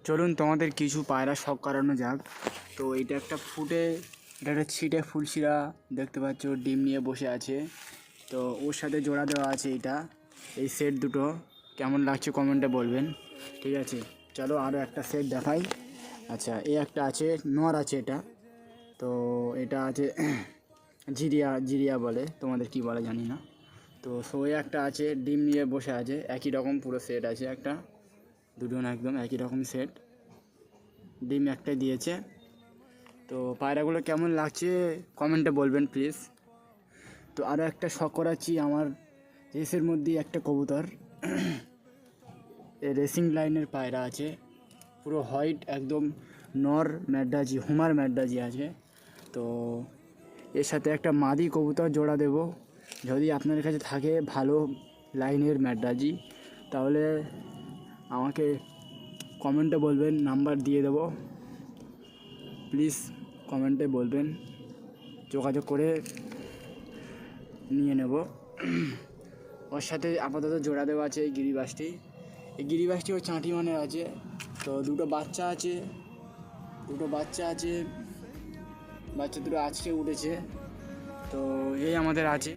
চলুন তোমাদের কিছু পায়রা শখ করানো যাক। তো এটা একটা ছিটে ফুলশিরা দেখতে পাচ্ছ, ডিম নিয়ে বসে আছে। তো ওর সাথে জোড়া দেওয়া আছে এটা, এই সেট দুটো কেমন লাগছে কমেন্টে বলবেন। ঠিক আছে, চলো আরও একটা সেট দেখাই। আচ্ছা, এই একটা আছে, নর আছে এটা। তো এটা আছে জিরিয়া বলে, তোমাদের কি বলে জানি না। তো ওই একটা আছে, ডিম নিয়ে বসে আছে, একই রকম পুরো সেট আছে একটা, দুজন একদম একই রকম সেট, ডিম একটাই দিয়েছে। তো পায়রাগুলো কেমন লাগছে কমেন্টে বলবেন প্লিজ। তো আরও একটা শখ করাচ্ছি, আমার রেসের মধ্যেই একটা কবুতর, রেসিং লাইনের পায়রা আছে, পুরো হোয়াইট একদম, নর ম্যাডাজি, হুমার ম্যাডাজি আছে। তো এর সাথে একটা মাদি কবুতর জোড়া দেব, যদি আপনার কাছে থাকে ভালো লাইনের ম্যাডাজি, তাহলে আমাকে কমেন্টে বলবেন, নাম্বার দিয়ে দেবো। প্লিজ কমেন্টে বলবেন, যোগাযোগ করে নিয়ে নেব। ওর সাথে আপাতত জোড়া দেওয়া আছে এই গিরিবাসটি ওই চাঁটি মানে আছে। তো দুটো বাচ্চা আছে, বাচ্চা দুটো আজকে উঠেছে। তো এই আমাদের আছে।